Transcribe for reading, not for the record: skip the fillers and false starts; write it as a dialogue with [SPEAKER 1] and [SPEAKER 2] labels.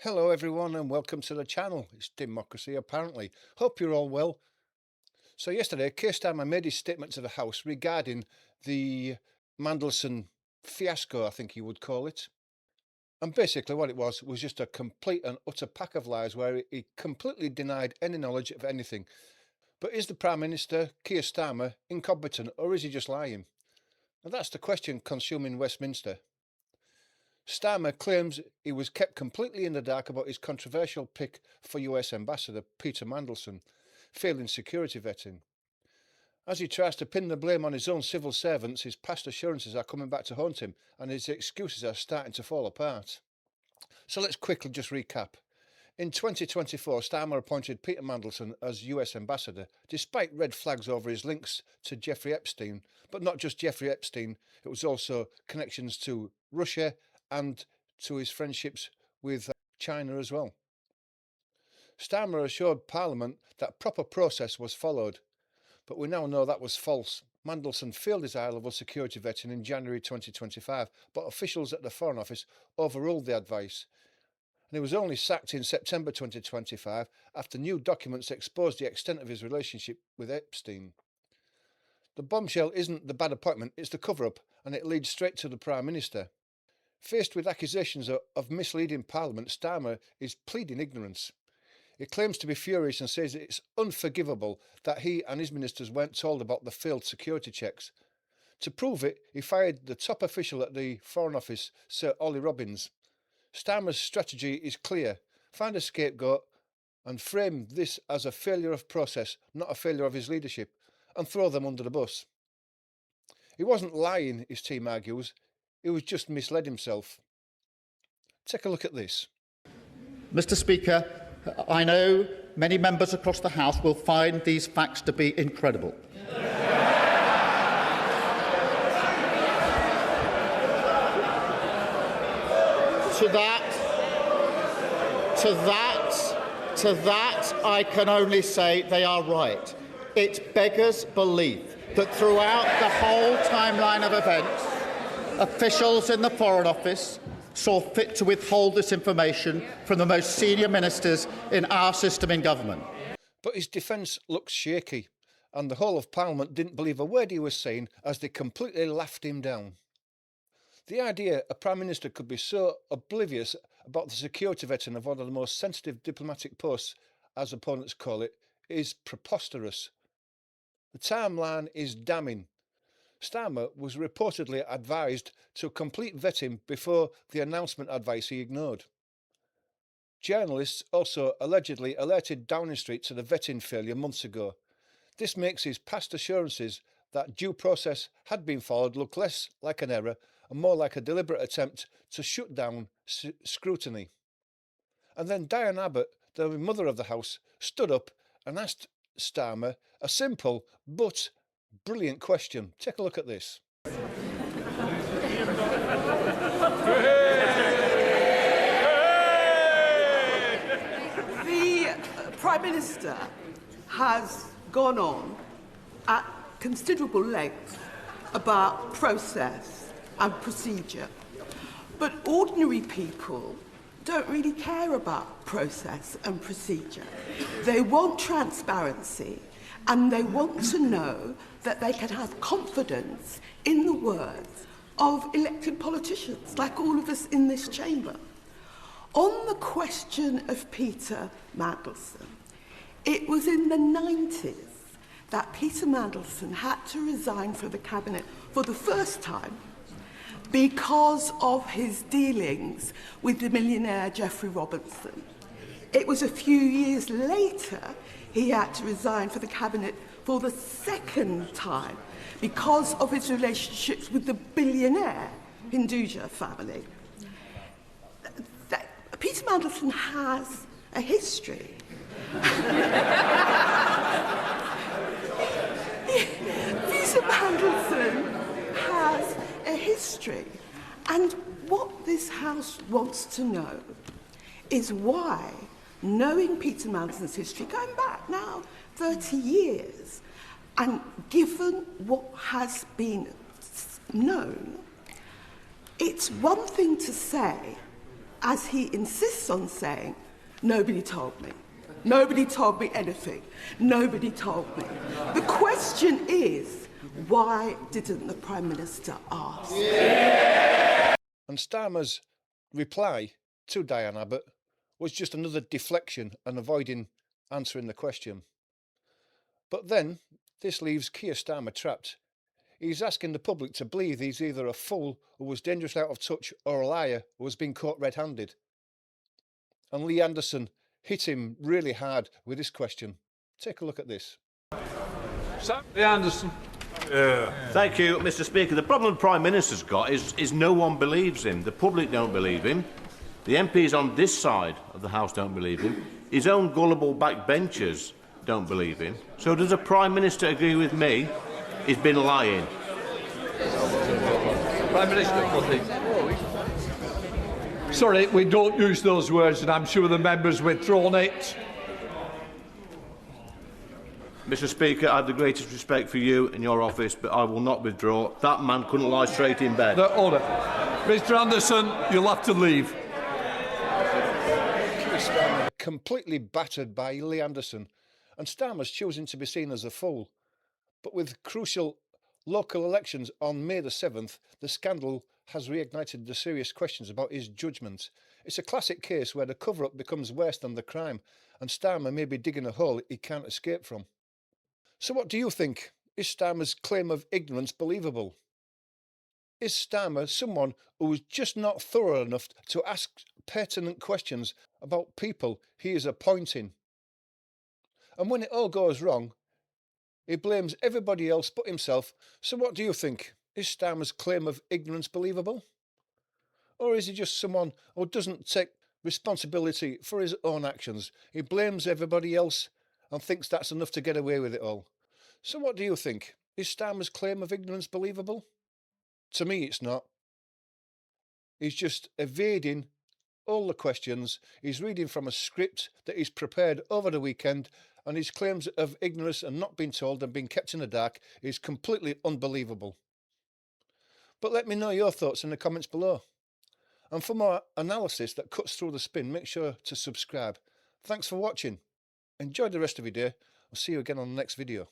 [SPEAKER 1] Hello everyone and welcome to the channel. It's Democracy apparently. Hope you're all well. So yesterday Keir Starmer made his statement to the House regarding the Mandelson fiasco, I think you would call it. And basically what it was just a complete and utter pack of lies where he completely denied any knowledge of anything. But is the Prime Minister, Keir Starmer, incompetent or is he just lying? And that's the question consuming Westminster. Starmer claims he was kept completely in the dark about his controversial pick for US Ambassador Peter Mandelson, failing security vetting. As he tries to pin the blame on his own civil servants, his past assurances are coming back to haunt him and his excuses are starting to fall apart. So let's quickly just recap. In 2024, Starmer appointed Peter Mandelson as US Ambassador, despite red flags over his links to Jeffrey Epstein, but not just Jeffrey Epstein, it was also connections to Russia and to his friendships with China as well. Starmer assured Parliament that proper process was followed, but we now know that was false. Mandelson failed his high-level security vetting in January 2025, but officials at the Foreign Office overruled the advice. And he was only sacked in September 2025 after new documents exposed the extent of his relationship with Epstein. The bombshell isn't the bad appointment, it's the cover-up, and it leads straight to the Prime Minister. Faced with accusations of misleading Parliament, Starmer is pleading ignorance. He claims to be furious and says it's unforgivable that he and his ministers weren't told about the failed security checks. To prove it, he fired the top official at the Foreign Office, Sir Ollie Robbins. Starmer's strategy is clear. Find a scapegoat and frame this as a failure of process, not a failure of his leadership, and throw them under the bus. He wasn't lying, his team argues. He was just misled himself. Take a look at this.
[SPEAKER 2] Mr. Speaker, I know many members across the House will find these facts to be incredible. To that, I can only say they are right. It beggars belief that throughout the whole timeline of events, officials in the Foreign Office saw fit to withhold this information from the most senior ministers in our system in government.
[SPEAKER 1] But his defence looks shaky, and the whole of Parliament didn't believe a word he was saying as they completely laughed him down. The idea a Prime Minister could be so oblivious about the security vetting of one of the most sensitive diplomatic posts, as opponents call it, is preposterous. The timeline is damning. Starmer was reportedly advised to complete vetting before the announcement advice he ignored. Journalists also allegedly alerted Downing Street to the vetting failure months ago. This makes his past assurances that due process had been followed look less like an error and more like a deliberate attempt to shut down scrutiny. And then Diane Abbott, the mother of the House, stood up and asked Starmer a simple but brilliant question. Take a look at this.
[SPEAKER 3] The Prime Minister has gone on at considerable length about process and procedure, but ordinary people don't really care about process and procedure. They want transparency and they want to know that they can have confidence in the words of elected politicians, like all of us in this chamber. On the question of Peter Mandelson, it was in the 90s that Peter Mandelson had to resign from the cabinet for the first time because of his dealings with the millionaire Jeffrey Robinson. It was a few years later he had to resign from the cabinet for the second time because of his relationships with the billionaire Hinduja family. Peter Mandelson has a history. Peter Mandelson has a history. And what this House wants to know is why, knowing Peter Mandelson's history, going back now 30 years, and given what has been known, it's one thing to say, as he insists on saying, nobody told me. Nobody told me anything. Nobody told me. The question is, why didn't the Prime Minister ask?
[SPEAKER 1] And Starmer's reply to Diane Abbott was just another deflection and avoiding answering the question. But then this leaves Keir Starmer trapped. He's asking the public to believe he's either a fool who was dangerously out of touch or a liar who has been caught red-handed. And Lee Anderson hit him really hard with this question. Take a look at this.
[SPEAKER 4] Lee Anderson.
[SPEAKER 5] Thank you, Mr. Speaker. The problem the Prime Minister's got is no one believes him. The public don't believe him. The MPs on this side of the House don't believe him. His own gullible backbenchers don't believe him. So does the Prime Minister agree with me? He's been lying.
[SPEAKER 4] Prime Minister, please. Sorry, we don't use those words, and I'm sure the member's withdrawn it.
[SPEAKER 5] Mr. Speaker, I have the greatest respect for you and your office, but I will not withdraw. That man couldn't lie straight in bed.
[SPEAKER 4] No, order. Mr. Anderson, you'll have to leave.
[SPEAKER 1] Keir Starmer completely battered by Lee Anderson, and Starmer's choosing to be seen as a fool. But with crucial local elections on May the 7th, the scandal has reignited the serious questions about his judgment. It's a classic case where the cover-up becomes worse than the crime, and Starmer may be digging a hole he can't escape from. So what do you think? Is Starmer's claim of ignorance believable? Is Starmer someone who is just not thorough enough to ask pertinent questions about people he is appointing? And when it all goes wrong, he blames everybody else but himself. So what do you think? Is Starmer's claim of ignorance believable? Or is he just someone who doesn't take responsibility for his own actions? He blames everybody else and thinks that's enough to get away with it all. So what do you think? Is Starmer's claim of ignorance believable? To me, it's not. He's just evading all the questions. He's reading from a script that he's prepared over the weekend, and his claims of ignorance and not being told and being kept in the dark is completely unbelievable. But let me know your thoughts in the comments below. And for more analysis that cuts through the spin, make sure to subscribe. Thanks for watching. Enjoy the rest of your day. I'll see you again on the next video.